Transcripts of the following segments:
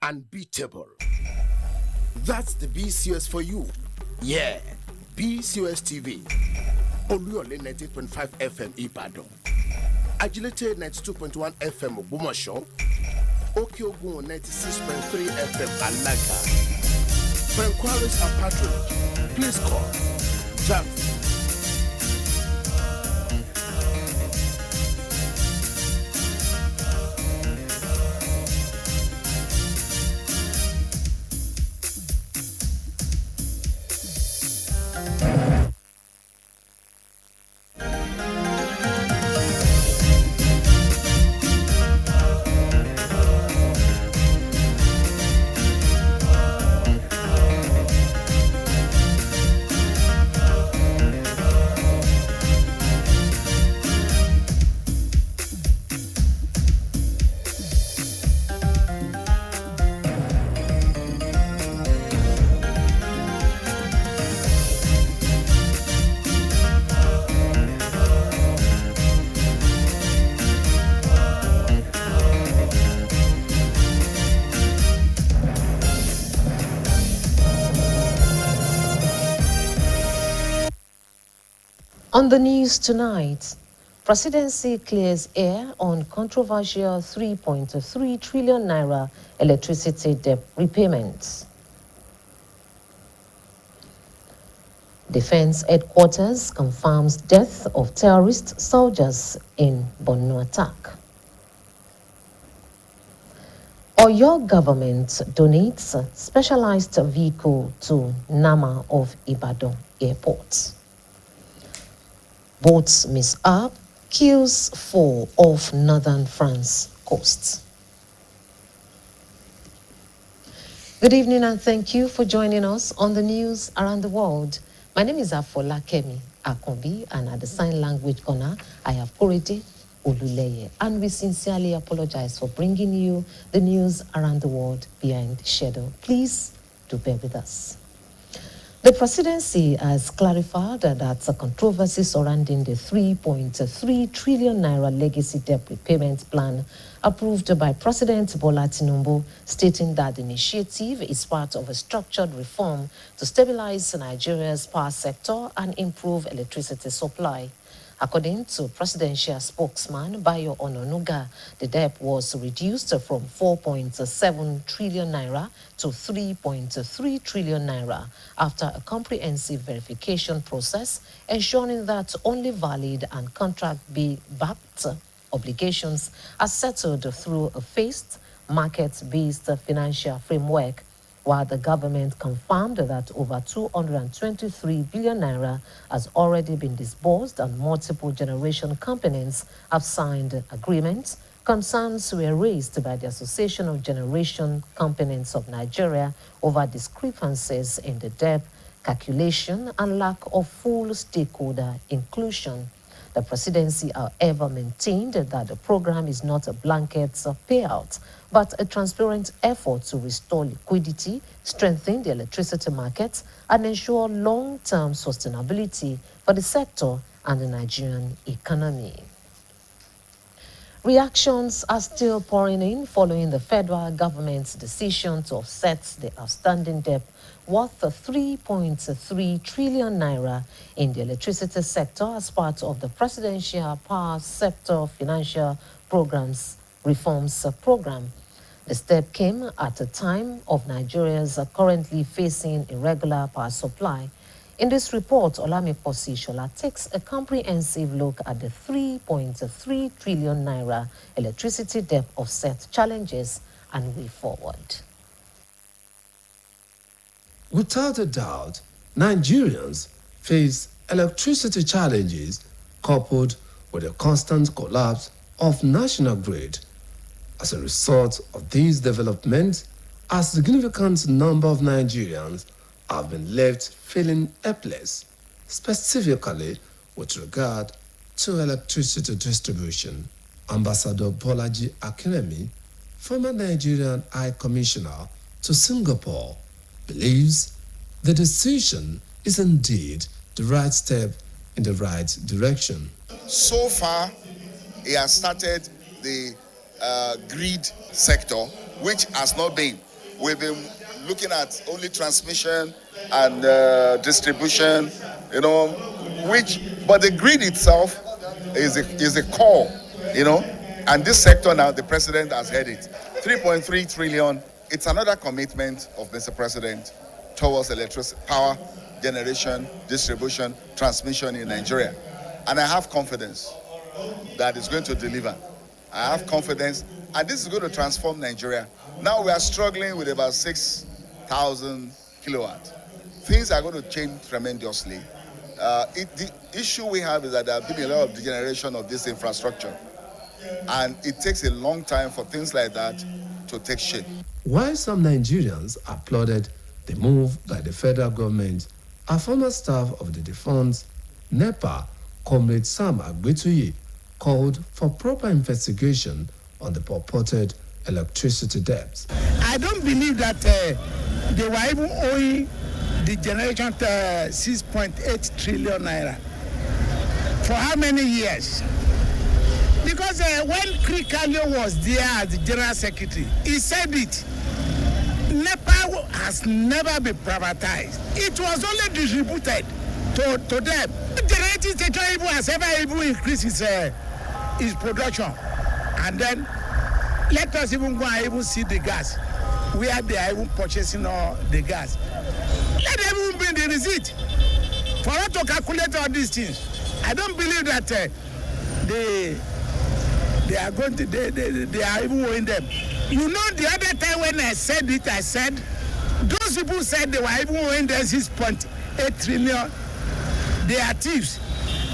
unbeatable. That's the BCOS for you. Yeah, BCOS TV. Oluyole 98.5 FM Ibadan. Agility 92.1 FM Ogbomosho. Okiogun 96.3 FM Alaga. For inquiries and patronage, please call Jam. On the news tonight, Presidency clears air on controversial 3.3 trillion naira electricity debt repayments. Defense headquarters confirms death of terrorist soldiers in Borno attack. Oyo government donates specialized vehicle to Nama of Ibadan Airport. Boats mishap kills 4 off northern France coast. Good evening and thank you for joining us on the news around the world. My name is Afolakemi Akonbi, and at the sign language corner, I have Korede Oluleye, and we sincerely apologize for bringing you the news around the world behind the shadow. Please do bear with us. The presidency has clarified that the controversy surrounding the 3.3 trillion naira legacy debt repayment plan approved by President Bola Tinubu, stating that the initiative is part of a structured reform to stabilize Nigeria's power sector and improve electricity supply. According to presidential spokesman Bayo Ononuga, the debt was reduced from 4.7 trillion naira to 3.3 trillion naira after a comprehensive verification process, ensuring that only valid and contract-backed obligations are settled through a phased, market-based financial framework, while the government confirmed that over 223 billion naira has already been disbursed and multiple generation companies have signed agreements. Concerns were raised by the Association of Generation Companies of Nigeria over discrepancies in the debt calculation and lack of full stakeholder inclusion. The presidency, however, maintained that the program is not a blanket payout, but a transparent effort to restore liquidity, strengthen the electricity market, and ensure long-term sustainability for the sector and the Nigerian economy. Reactions are still pouring in following the federal government's decision to offset the outstanding debt worth 3.3 trillion naira in the electricity sector as part of the Presidential Power Sector Financial Programs Reforms Program. The step came at a time of Nigeria's currently facing irregular power supply. In this report, Olamiposi Shola takes a comprehensive look at the 3.3 trillion naira electricity debt offset challenges and way forward. Without a doubt, Nigerians face electricity challenges coupled with a constant collapse of national grid. As a result of these developments, a significant number of Nigerians have been left feeling helpless, specifically with regard to electricity distribution. Ambassador Bolaji Akinremi, former Nigerian High Commissioner to Singapore, believes the decision is indeed the right step in the right direction. So far, he has started the grid sector, which has not been we've been looking at only transmission and distribution, but the grid itself is a core, and this sector now, the president has heard it. 3.3 trillion, it's another commitment of Mr. President towards electricity, power generation, distribution, transmission in Nigeria. And I have confidence that it's going to deliver. I have confidence, and this is going to transform Nigeria. Now we are struggling with about 6,000 kilowatts. Things are going to change tremendously. The issue we have is that there has been a lot of degeneration of this infrastructure, and it takes a long time for things like that to take shape. While some Nigerians applauded the move by the federal government, a former staff of the defunct NEPA, Comrade Sam Agbetuyi, called for proper investigation on the purported electricity debts. I don't believe that they were even owing the generation 6.8 trillion naira. For how many years? Because when Krikalio was there as the general secretary, he said it. NEPA has never been privatized. It was only distributed to them. The generating station even has ever even increased its production. And then let us even go and even see the gas, where they are even purchasing all the gas. Let them even bring the receipt for us to calculate all these things. I don't believe that they are going to, they are even owing them. You know, the other time when I said it, I said, those people said they were even owing them 6.8 trillion. They are thieves.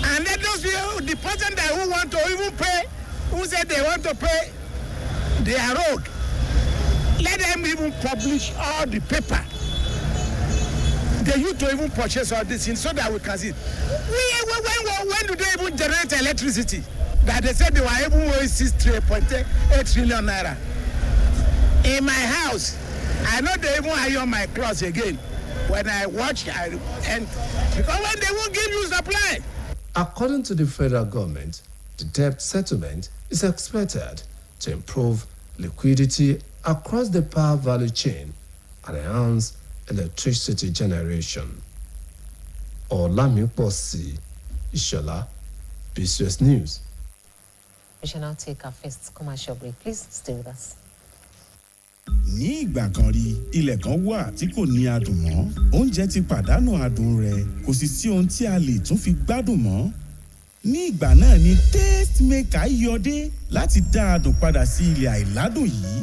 And then those people, the person that who want to even pay, who said they want to pay, they are rogue. Let them even publish all the paper. They used to even purchase all these things so that we can see. When do they even generate electricity? That they said they were even owing 6.8 trillion naira. In my house, I know they even iron my clothes again. When I watch, and because when they won't give you supply. According to the federal government, the debt settlement is expected to improve liquidity across the power value chain and enhance electricity generation. Olamiposi Ishola, BCOS News. We shall now take our first commercial break. Please stay with us. Ní ìgbà kan rí, ilẹ̀ kan wà tí kò ní adùn mọ́. Oúnjẹ ti pàdánù adùn rẹ̀, kò sì sí ohun tí a lè tún fi gbádùn mọ́. Ní ìgbà náà ni Taste Maker yọdé láti dá adùn padà sí ilẹ̀ àìládùn yìí.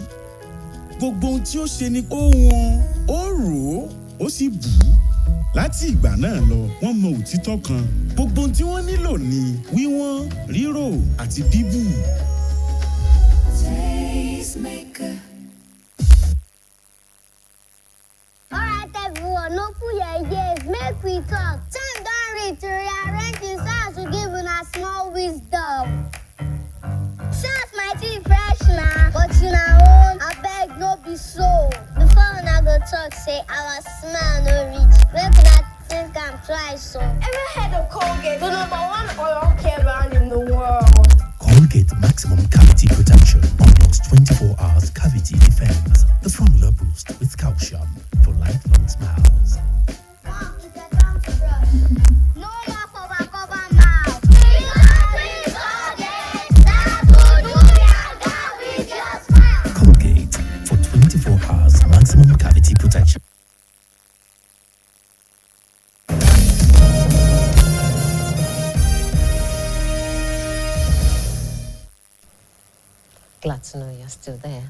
Gbogbo ohun tí ó ṣe ni ó wọ́n, ó rò ó, ó sì bù ú. Láti ìgbà náà lọ, wọ́n mọ òtítọ́ kan. Gbogbo ohun tí wọ́n nílò ni wíwọ́n, rírò àti bíbù. Taste Maker. Alright everyone, no put your ears, make we talk. Time don't reach to rearrange this house to give una small wisdom. Shots might be fresh now, but you know, I beg no be so. Before una go talk, say our smell no reach. Make una think I'm twice so. Ever heard of Colgate, the #1 oral care brand in the world? Colgate Maximum Cavity Protection unlocks 24 hours cavity defense. The formula boost with calcium for lifelong smiles. Mom, it's a fancy brush. No more cover mouth. Colgate for 24 hours maximum cavity protection. Glad to know you're still there.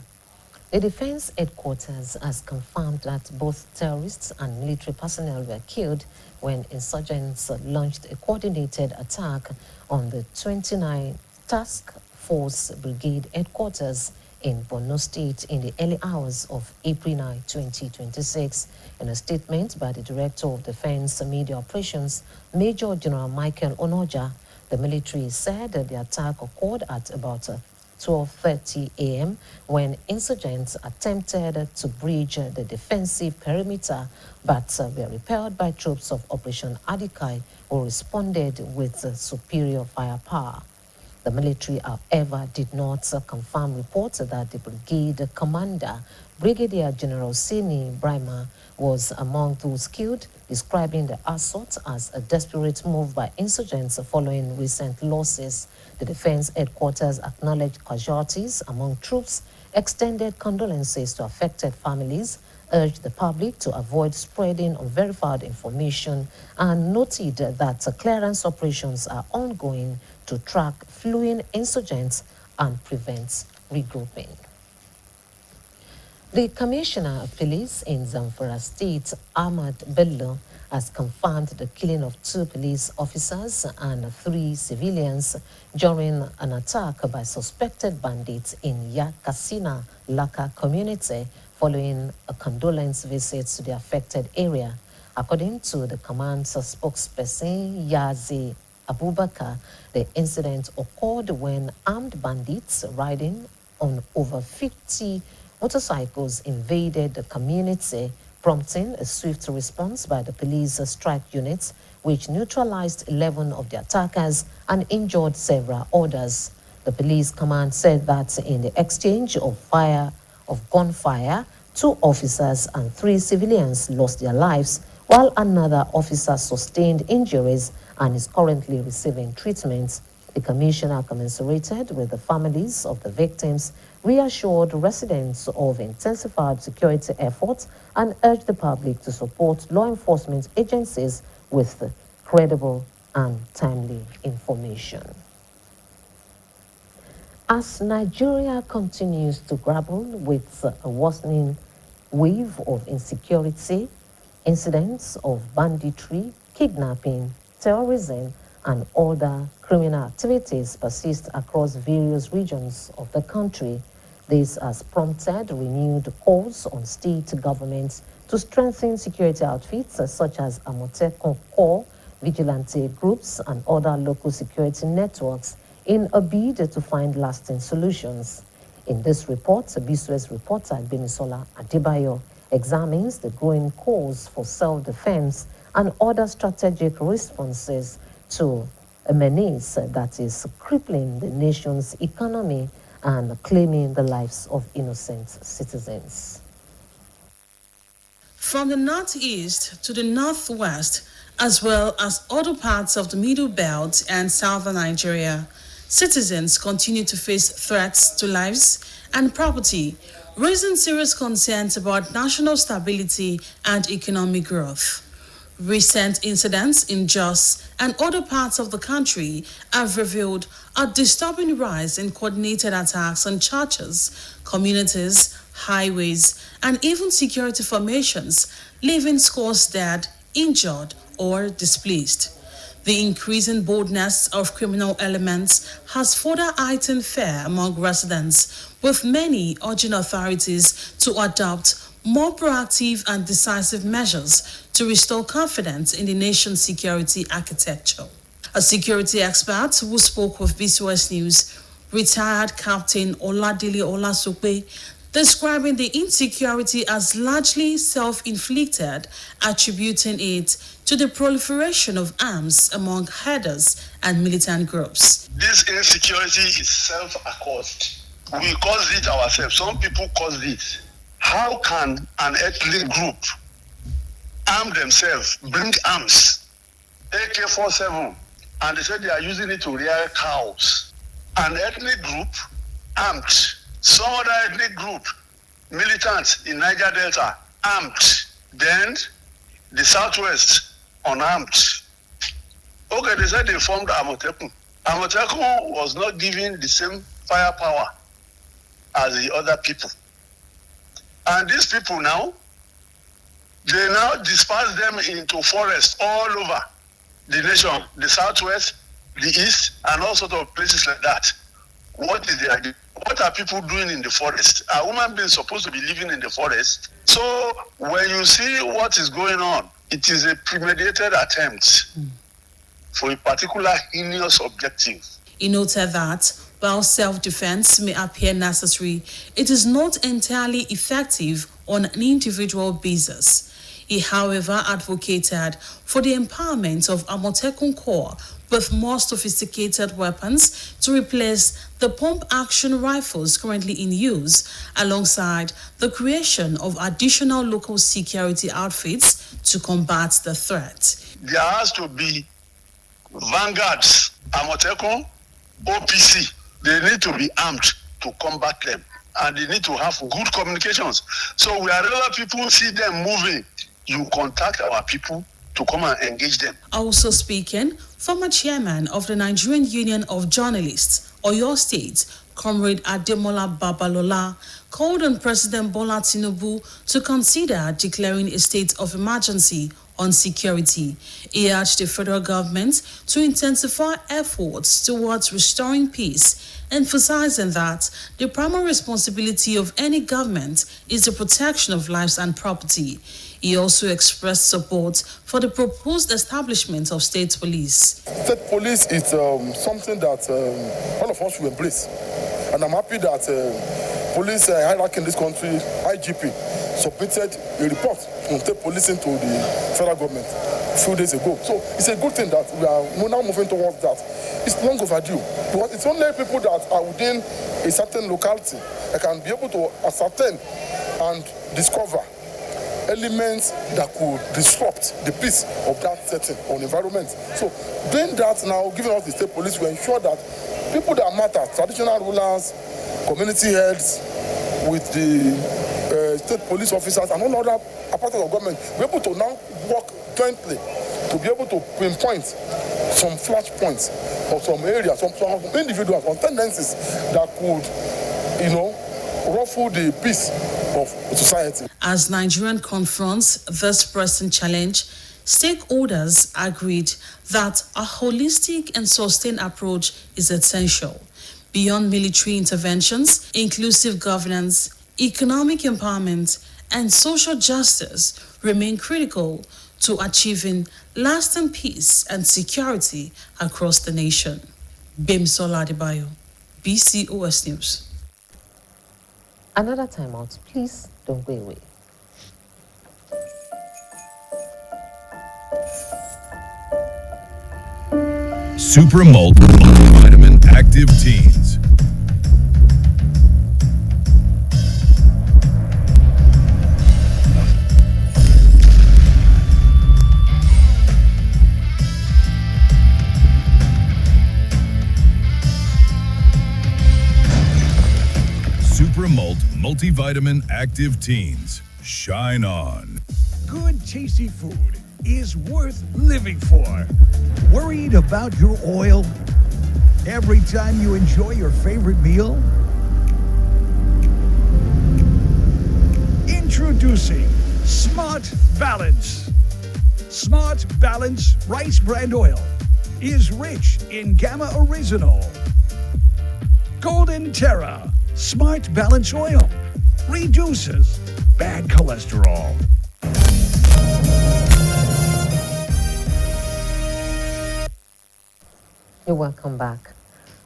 The Defense Headquarters has confirmed that both terrorists and military personnel were killed when insurgents launched a coordinated attack on the 29th Task Force Brigade headquarters in Borno State in the early hours of April 9, 2026. In a statement by the Director of Defense Media Operations, Major General Michael Onoja, the military said that the attack occurred at about 12:30 a.m. when insurgents attempted to breach the defensive perimeter but were repelled by troops of Operation Adikai, who responded with superior firepower. The military, however, did not confirm reports that the brigade commander, Brigadier General Sini Brima, was among those killed, describing the assault as a desperate move by insurgents following recent losses. The defense headquarters acknowledged casualties among troops, extended condolences to affected families, urged the public to avoid spreading unverified information, and noted that clearance operations are ongoing to track fleeing insurgents and prevent regrouping. The Commissioner of Police in Zamfara State, Ahmad Bello, has confirmed the killing of 2 police officers and 3 civilians during an attack by suspected bandits in Yakasina Laka community following a condolence visit to the affected area. According to the command's spokesperson, Yazi Abubakar, the incident occurred when armed bandits riding on over 50 motorcycles invaded the community, prompting a swift response by the police strike units, which neutralized 11 of the attackers and injured several others. The police command said that in the exchange of gunfire, 2 officers and 3 civilians lost their lives, while another officer sustained injuries and is currently receiving treatment. The commissioner commiserated with the families of the victims, reassured residents of intensified security efforts, and urged the public to support law enforcement agencies with credible and timely information. As Nigeria continues to grapple with a worsening wave of insecurity, incidents of banditry, kidnapping, terrorism, and other criminal activities persist across various regions of the country. This has prompted renewed calls on state governments to strengthen security outfits such as Amotekun Corps, vigilante groups, and other local security networks in a bid to find lasting solutions. In this report, BCOS reporter Benisola Adebayo examines the growing calls for self-defense and other strategic responses to a menace that is crippling the nation's economy and claiming the lives of innocent citizens. From the northeast to the northwest, as well as other parts of the Middle Belt and southern Nigeria, citizens continue to face threats to lives and property, raising serious concerns about national stability and economic growth. Recent incidents in Jos and other parts of the country have revealed a disturbing rise in coordinated attacks on churches, communities, highways, and even security formations, leaving scores dead, injured, or displaced. The increasing boldness of criminal elements has further heightened fear among residents, with many urging authorities to adopt more proactive and decisive measures to restore confidence in the nation's security architecture. A security expert who spoke with BCOS News, retired Captain Oladile Olasope, describing the insecurity as largely self-inflicted, attributing it to the proliferation of arms among herders and militant groups. This insecurity is self-caused. We caused it ourselves. Some people caused it. How can an ethnic group arm themselves, bring arms, AK-47, and they said they are using it to rear cows? An ethnic group armed, some other ethnic group, militants in Niger Delta, armed, then the Southwest unarmed. Okay, they said they formed Amotekun. Amotekun was not given the same firepower as the other people. And these people now, they now disperse them into forests all over the nation, the Southwest, the East, and all sorts of places like that. What is the idea? What are people doing in the forest? Are human beings supposed to be living in the forest? So when you see what is going on, it is a premeditated attempt for a particular heinous objective. He noted that while self-defense may appear necessary, it is not entirely effective on an individual basis. He, however, advocated for the empowerment of Amotekun Corps with more sophisticated weapons to replace the pump-action rifles currently in use, alongside the creation of additional local security outfits to combat the threat. There has to be vanguards, Amotekun, OPC. They need to be armed to combat them, and they need to have good communications. So wherever people see them moving, you contact our people to come and engage them. Also speaking, former chairman of the Nigerian Union of Journalists, Oyo State, Comrade Ademola Babalola, called on President Bola Tinubu to consider declaring a state of emergency on security. He urged the federal government to intensify efforts towards restoring peace, emphasizing that the primary responsibility of any government is the protection of lives and property. He also expressed support for the proposed establishment of state police. State police is something that all of us will embrace. And I'm happy that police hierarchy in this country, IGP, submitted a report on state policing to the federal government a few days ago. So it's a good thing that we are now moving towards that. It's long overdue. Because it's only people that are within a certain locality that can be able to ascertain and discover elements that could disrupt the peace of that setting or environment. So doing that now, giving us the state police, will ensure that people that matter, traditional rulers, community heads, with the state police officers and all other apparatus of government, be able to now work jointly to be able to pinpoint some flash points or some areas, some individuals, some tendencies that could, ruffle the peace of society. As Nigerian confronts this pressing challenge, stakeholders agreed that a holistic and sustained approach is essential. Beyond military interventions, inclusive governance, economic empowerment, and social justice remain critical to achieving lasting peace and security across the nation. Bimsola Adebayo, BCOS News. Another time out, please don't go away. Super Multivitamin Active Teens. Super Multivitamin Active Teens. Shine on. Good, tasty food is worth living for. Worried about your oil every time you enjoy your favorite meal? Introducing Smart Balance. Smart Balance Rice Bran Oil is rich in Gamma Original. Golden Terra Smart Balance Oil reduces bad cholesterol. You're welcome back.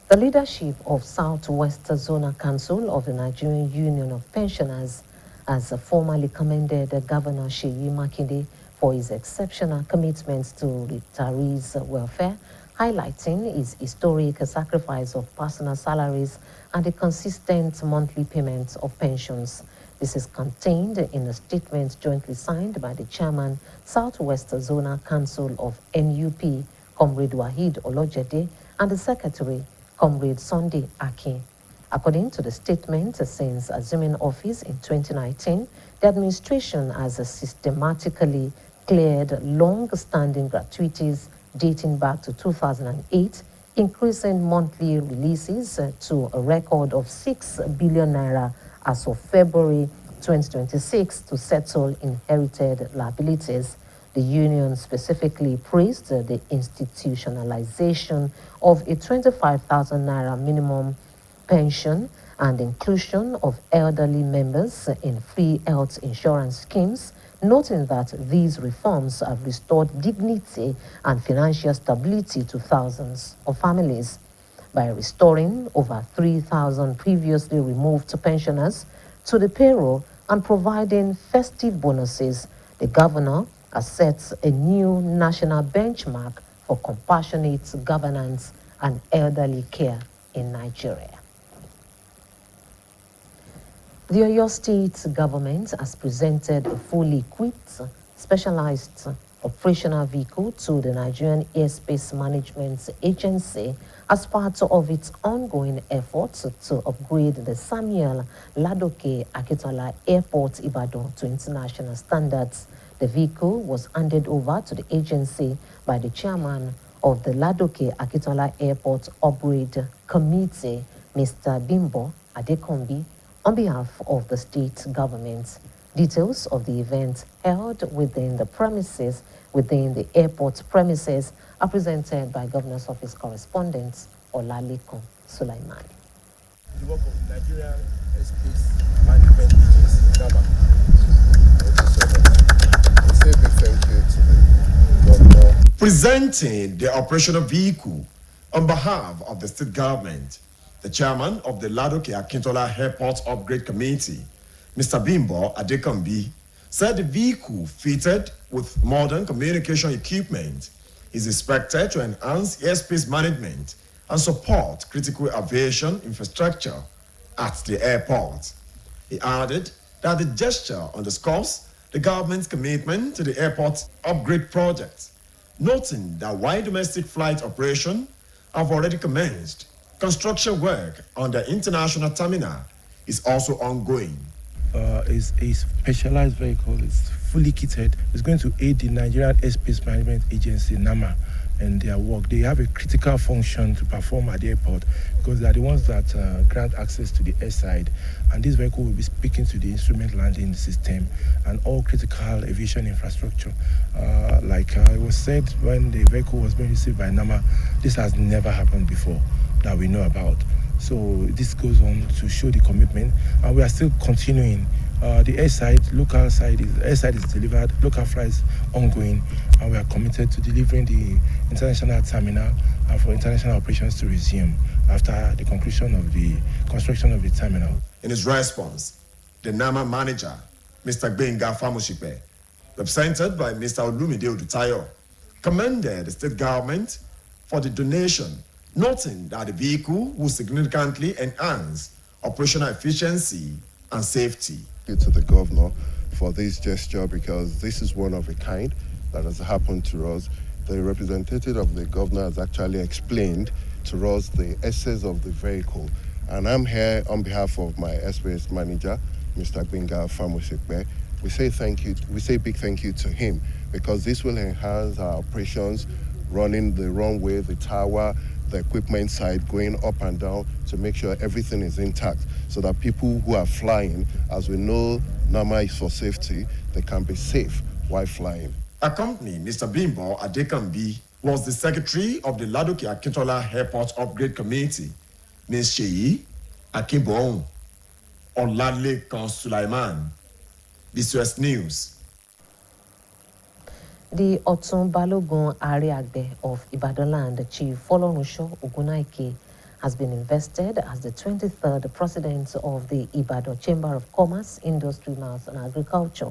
The leadership of Southwest Zonal Council of the Nigerian Union of Pensioners has formally commended Governor Seyi Makinde for his exceptional commitment to retirees' welfare, highlighting his historic sacrifice of personal salaries and the consistent monthly payment of pensions. This is contained in a statement jointly signed by the chairman, Southwest Zonal Council of NUP, Comrade Wahid Olojede, and the secretary, Comrade Sunday Akin. According to the statement, since assuming office in 2019, the administration has systematically cleared long-standing gratuities dating back to 2008, increasing monthly releases to a record of 6 billion naira as of February 2026 to settle inherited liabilities. The union specifically praised the institutionalization of a 25,000 naira minimum pension and inclusion of elderly members in free health insurance schemes, noting that these reforms have restored dignity and financial stability to thousands of families. By restoring over 3,000 previously removed pensioners to the payroll and providing festive bonuses, The governor has set a new national benchmark for compassionate governance and elderly care in Nigeria. The Oyo State government has presented a fully equipped, specialized operational vehicle to the Nigerian Airspace Management Agency as part of its ongoing efforts to upgrade the Samuel Ladoke Akintola Airport Ibadan to international standards. The vehicle was handed over to the agency by the chairman of the Ladoke Akintola Airport Upgrade Committee, Mr. Bimbo Adekombi, on behalf of the state government. Details of the event held within the airport premises are presented by Governor's Office correspondent Olalekan Sulaiman. The work of Nigerian Airspace Management Agency, NAMA. I say a big thank you to the governor. Presenting the operational vehicle on behalf of the state government, the chairman of the Ladoke Akintola Airport Upgrade Committee, Mr. Bimbo Adekombi, said the vehicle, fitted with modern communication equipment, is expected to enhance airspace management and support critical aviation infrastructure at the airport. He added that the gesture underscores the government's commitment to the airport upgrade project, noting that while domestic flight operations have already commenced, construction work on the international terminal is also ongoing. Is a specialized vehicle. It's fully kitted. It's going to aid the Nigerian Airspace Management Agency, NAMA, and their work. They have a critical function to perform at the airport because they are the ones that grant access to the airside. And this vehicle will be speaking to the instrument landing system and all critical aviation infrastructure. Like it was said when the vehicle was being received by NAMA, this has never happened before that we know about. So this goes on to show the commitment, and we are still continuing. The airside is delivered, local flights ongoing, and we are committed to delivering the international terminal and for international operations to resume after the conclusion of the construction of the terminal. In his response, the NAMA manager, Mr. Gbenga Famoshipe, represented by Mr. Olumide Odutayo, commended the state government for the donation, noting that the vehicle will significantly enhance operational efficiency and safety. Thank you to the governor for this gesture because this is one of a kind that has happened to us. The representative of the governor has actually explained to us the essence of the vehicle. And I'm here on behalf of my airspace manager, Mr. Gbenga Famoshipe. We say thank you, we say big thank you to him because this will enhance our operations, running the runway, the tower, the equipment side, going up and down to make sure everything is intact so that people who are flying, as we know NAMA is for safety, they can be safe while flying. Accompanying Mr. Bimbo Adekombi was the secretary of the Ladoke Akintola Airport Upgrade Committee, Ms. Sheyi Akinbon Olalekan Sulaiman, BCOS News. The Otun Balogun Ariagbe of Ibadanland, Chief Folorunsho Ogunaike, has been invested as the 23rd president of the Ibadan Chamber of Commerce, Industry, Mines and Agriculture.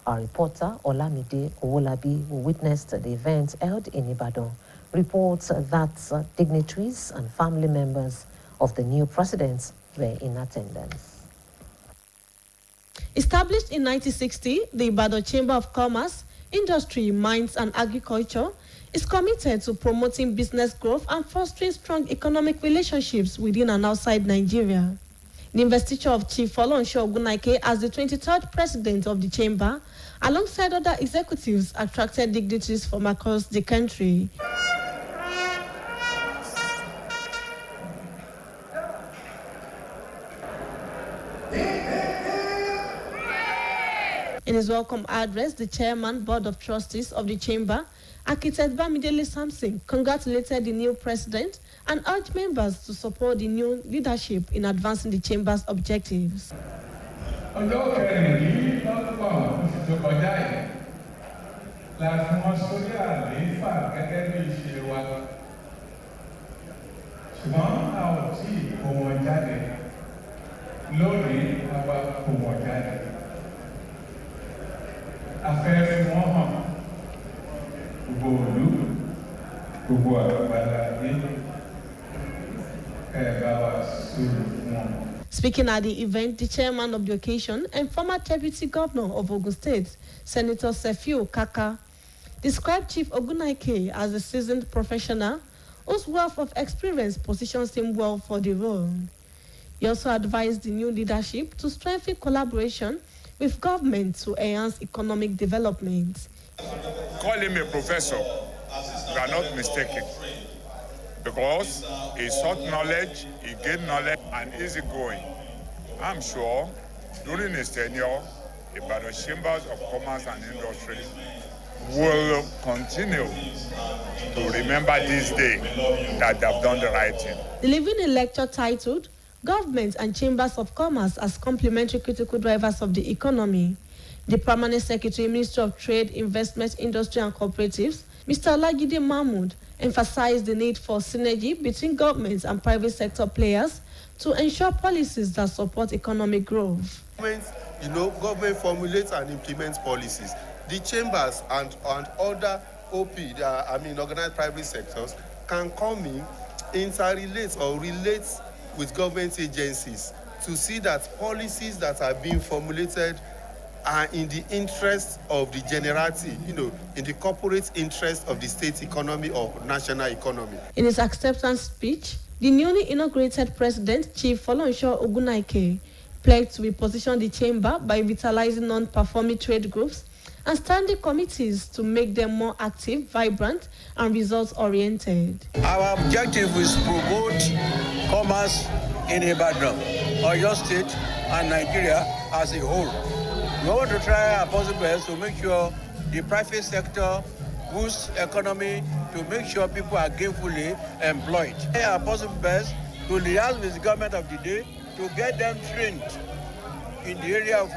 Our reporter, Olamide Owolabi, who witnessed the event held in Ibadan, reports that dignitaries and family members of the new president were in attendance. Established in 1960, the Ibadan Chamber of Commerce, Industry, Mines and Agriculture is committed to promoting business growth and fostering strong economic relationships within and outside Nigeria. The investiture of Chief Folorunsho Ogunaike as the 23rd president of the chamber, alongside other executives, attracted dignitaries from across the country. In his welcome address, the chairman, board of trustees of the chamber, Architect Bamidele Samson, congratulated the new president and urged members to support the new leadership in advancing the chamber's objectives. Afẹ́ gbogbo àgbàlá ní bá wa sùúrù fún wọn. Speaking at the event, the chairman of the occasion and former deputy governor of Ogun State, Senator Sefiu Kaka, described Chief Ogunaike as a seasoned professional whose wealth of experience positions him well for the role. He also advised the new leadership to strengthen collaboration with government to enhance economic development. Call him a professor, you are not mistaken, because he sought knowledge, he gained knowledge, and easygoing. I'm sure during his tenure, the Chambers of Commerce and Industry will continue to remember this day that they've done the right thing. Delivering a lecture titled Government and Chambers of Commerce as Complementary Critical Drivers of the Economy, the Permanent Secretary, Ministry of Trade, Investment, Industry and Cooperatives, Mr. Olajide Mahmood, emphasized the need for synergy between governments and private sector players to ensure policies that support economic growth. Government formulates and implements policies. The chambers and other organized private sectors can come in, interrelate or relate with government agencies to see that policies that are being formulated are in the interest of the generality, in the corporate interest of the state economy or national economy. In his acceptance speech, the newly inaugurated president, Chief Folorunso Ogunaike, pledged to reposition the chamber by vitalizing non-performing trade groups and standing committees to make them more active, vibrant, and results-oriented. Our objective is to promote commerce in Ibadan, Oyo State, and Nigeria as a whole. We want to try our possible best to make sure the private sector boosts economy, to make sure people are gainfully employed. Try our possible best to liaise with the government of the day to get them trained in the area of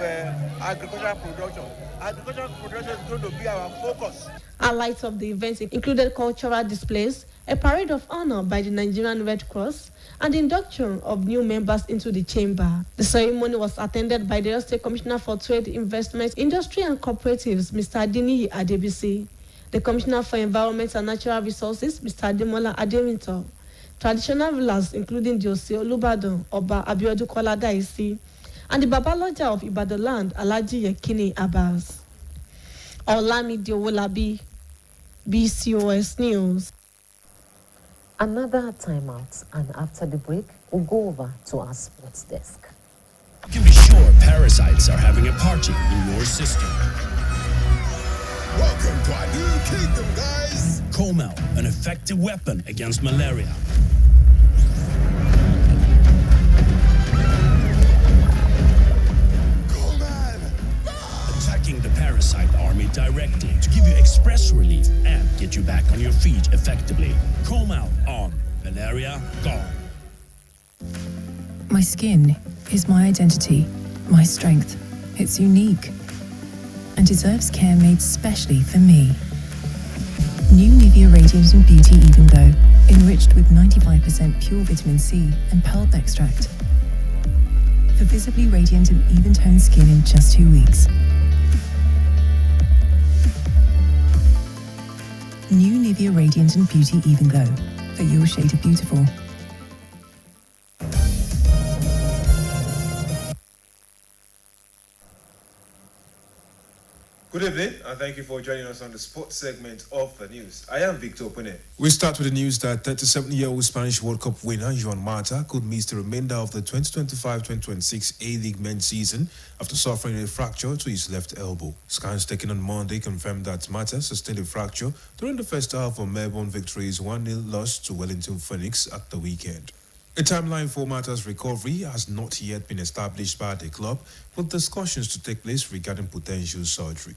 agricultural production. Agricultural production is going to be our focus. Highlights of the event included cultural displays, a parade of honor by the Nigerian Red Cross, and the induction of new members into the chamber. The ceremony was attended by the State Commissioner for Trade, Investment, Industry and Cooperatives, Mr. Adeniyi Adebisi, the Commissioner for Environment and Natural Resources, Mr. Ademola Aderinto, traditional rulers including the Ose Olubadan, Oba Abiodun Koladaisi, and the Babaloja of Ibadan land, Alhaji Yekini Abbas. Olamide Owolabi, BCOS News. Another timeout, and after the break, we'll go over to our sports desk. You can be sure parasites are having a party in your system. Welcome to our new kingdom, guys! Comel, an effective weapon against malaria. Attacking the parasite army directly to give you express relief and get you back on your feet effectively. Comel on. Malaria gone. My skin is my identity, my strength. It's unique and deserves care made specially for me. New Nivea Radiant and Beauty Even Glow, enriched with 95% pure vitamin C and pulp extract. For visibly radiant and even-toned skin in just 2 weeks. New Nivea Radiant and Beauty Even Glow, for your shade of beautiful. Good evening, and thank you for joining us on the sports segment of the news. I am Victor Pune. We start with the news that 37-year-old Spanish World Cup winner Joan Mata could miss the remainder of the 2025-2026 A-League men's season after suffering a fracture to his left elbow. Scans taken on Monday confirmed that Mata sustained a fracture during the first half of Melbourne Victory's 1-0 loss to Wellington Phoenix at the weekend. A timeline for Mata's recovery has not yet been established by the club, with discussions to take place regarding potential surgery.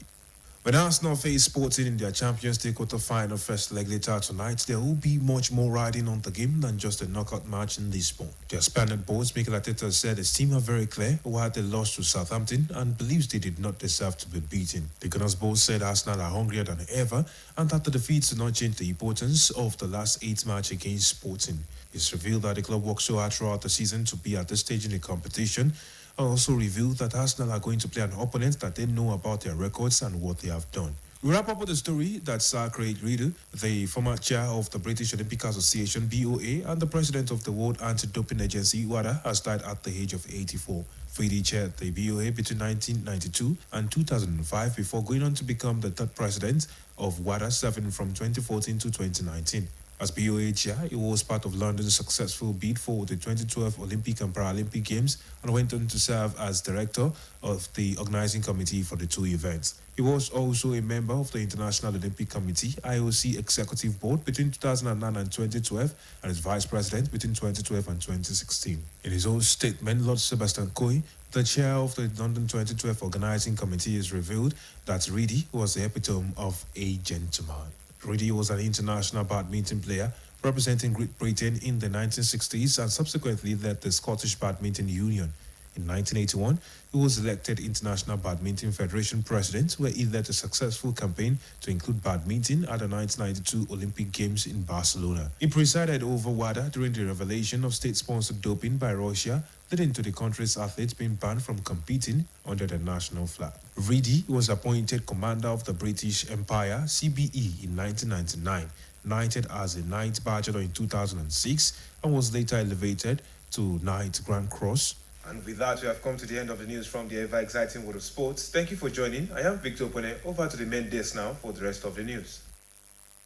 When Arsenal face Sporting in their Champions League quarter-final first leg later tonight, there will be much more riding on the game than just a knockout match in Lisbon. The Spaniard boss Mikel Arteta said his team are very clear why they lost to Southampton and believes they did not deserve to be beaten. The Gunners boss said Arsenal are hungrier than ever and that the defeats do not change the importance of the last 8 matches against Sporting. It's revealed that the club worked so hard throughout the season to be at this stage in the competition. Also revealed that Arsenal are going to play an opponent that they know about their records and what they have done. We wrap up with a story that Sir Craig Reader, the former chair of the British Olympic Association (BOA) and the president of the World Anti-Doping Agency (WADA), has died at the age of 84. Freedy chaired the BOA between 1992 and 2005 before going on to become the third president of WADA, serving from 2014 to 2019. As BOA chair, he was part of London's successful bid for the 2012 Olympic and Paralympic Games and went on to serve as director of the organizing committee for the two events. He was also a member of the International Olympic Committee (IOC) Executive Board between 2009 and 2012 and as vice president between 2012 and 2016. In his own statement, Lord Sebastian Coe, the chair of the London 2012 Organizing Committee, has revealed that Reedy was the epitome of a gentleman. Reedy was an international badminton player representing Great Britain in the 1960s and subsequently led the Scottish Badminton Union. In 1981, he was elected International Badminton Federation president, where he led a successful campaign to include badminton at the 1992 Olympic Games in Barcelona. He presided over WADA during the revelation of state-sponsored doping by Russia, leading to the country's athletes being banned from competing under the national flag. Reedy was appointed commander of the British Empire (CBE) in 1999, knighted as a Knight Bachelor in 2006, and was later elevated to Knight Grand Cross. And with that, we have come to the end of the news from the ever-exciting world of sports. Thank you for joining. I am Victor Opone. Over to the main desk now for the rest of the news.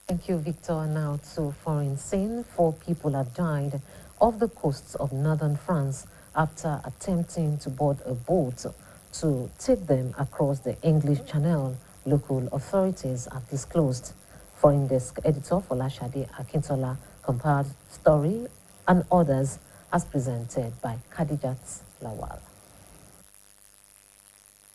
Thank you, Victor. Now to foreign scene. 4 people have died off the coasts of northern France after attempting to board a boat to take them across the English Channel, local authorities have disclosed. Foreign desk editor Folashade Akintola compared story and others as presented by Khadijat Lawal.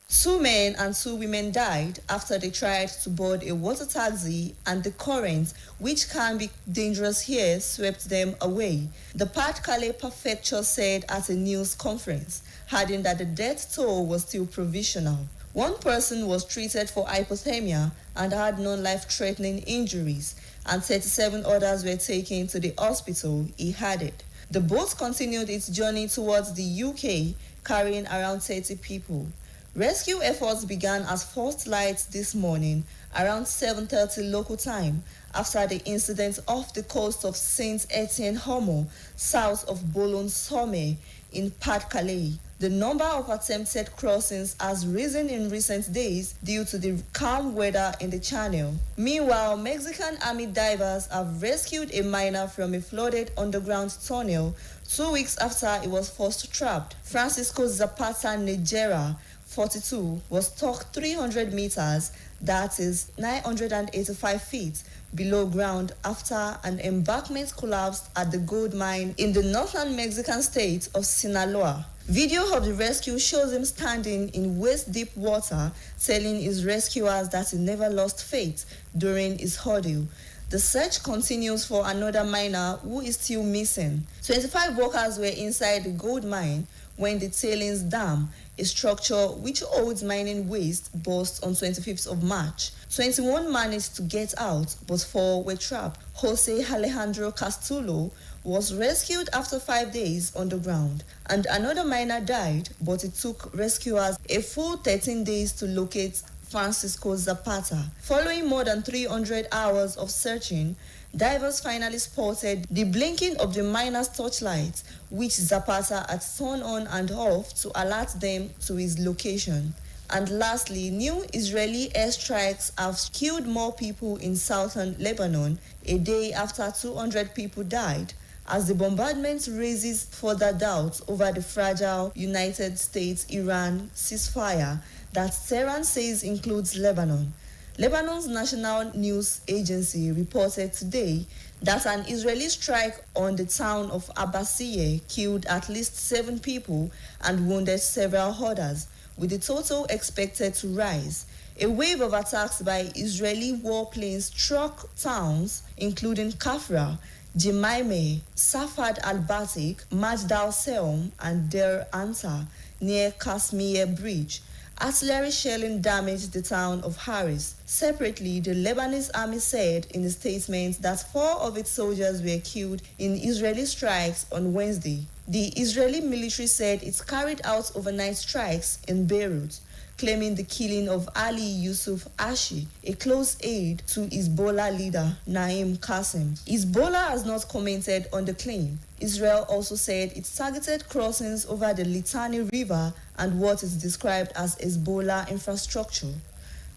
2 men and 2 women died after they tried to board a water taxi and the current, which can be dangerous here, swept them away. The Pas-de-Calais prefecture said at a news conference, adding that the death toll was still provisional. 1 person was treated for hypothermia and had non-life-threatening injuries, and 37 others were taken to the hospital, he added. The boat continued its journey towards the UK, carrying around 30 people. Rescue efforts began as first lights this morning around 7:30 local time after the incident off the coast of Saint-Étienne-Homo, south of Boulogne-Sommet in Pas-de-Calais. The number of attempted crossings has risen in recent days due to the calm weather in the channel. Meanwhile, Mexican Army divers have rescued a miner from a flooded underground tunnel 2 weeks after he was forced trapped. Francisco Zapata Nejera, 42, was stuck 300 meters, that is 985 feet, below ground after an embankment collapsed at the gold mine in the northern Mexican state of Sinaloa. Video of the rescue shows him standing in waist-deep water, telling his rescuers that he never lost faith during his ordeal. The search continues for another miner who is still missing. 25 workers were inside the gold mine when the tailings dam, a structure which holds mining waste, burst on 25th of March. 21 managed to get out, but 4 were trapped. Jose Alejandro Castillo was rescued after 5 days underground, and another miner died, but it took rescuers a full 13 days to locate Francisco Zapata. Following more than 300 hours of searching, divers finally spotted the blinking of the miner's torchlight, which Zapata had turned on and off to alert them to his location. And lastly, new Israeli airstrikes have killed more people in southern Lebanon a day after 200 people died, as the bombardment raises further doubts over the fragile United States-Iran ceasefire that Tehran says includes Lebanon. Lebanon's national news agency reported today that an Israeli strike on the town of Abbasiyeh killed at least 7 people and wounded several others, with the total expected to rise. A wave of attacks by Israeli warplanes struck towns including Kafra, Jemaimeh, Safad al-Batik, Majdal Seom, and Der Anta near Kashmir Bridge. Artillery shelling damaged the town of Haris. Separately, the Lebanese army said in a statement that 4 of its soldiers were killed in Israeli strikes on Wednesday. The Israeli military said it carried out overnight strikes in Beirut. claiming the killing of Ali Yusuf Ashi, a close aide to Hezbollah leader Naim Qassem. Hezbollah has not commented on the claim. Israel also said it targeted crossings over the Litani River and what is described as Hezbollah infrastructure.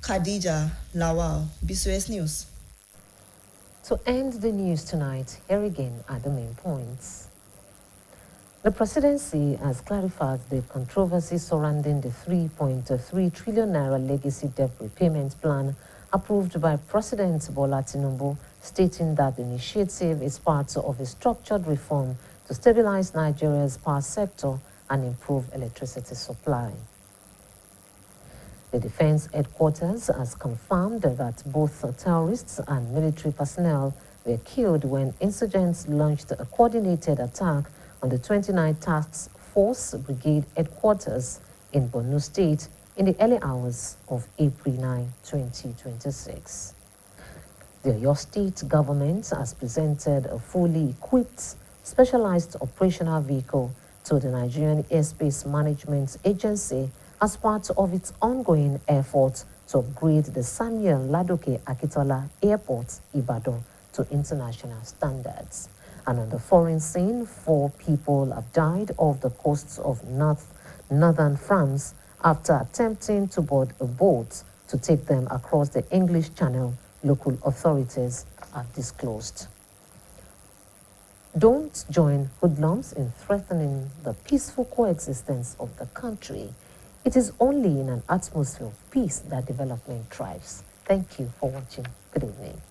Khadija Lawal, BCOS News. To end the news tonight, here again are the main points. The presidency has clarified the controversy surrounding the 3.3 trillion naira legacy debt repayment plan approved by President Bola Tinubu, stating that the initiative is part of a structured reform to stabilize Nigeria's power sector and improve electricity supply. The Defense Headquarters has confirmed that both terrorists and military personnel were killed when insurgents launched a coordinated attack on the 29th Task Force Brigade Headquarters in Borno State in the early hours of April 9, 2026. The Oyo State government has presented a fully equipped, specialized operational vehicle to the Nigerian Airspace Management Agency as part of its ongoing effort to upgrade the Samuel Ladoke Akitola Airport, Ibadan, to international standards. And on the foreign scene, 4 people have died off the coasts of northern France after attempting to board a boat to take them across the English Channel, local authorities have disclosed. Don't join hoodlums in threatening the peaceful coexistence of the country. It is only in an atmosphere of peace that development thrives. Thank you for watching. Good evening.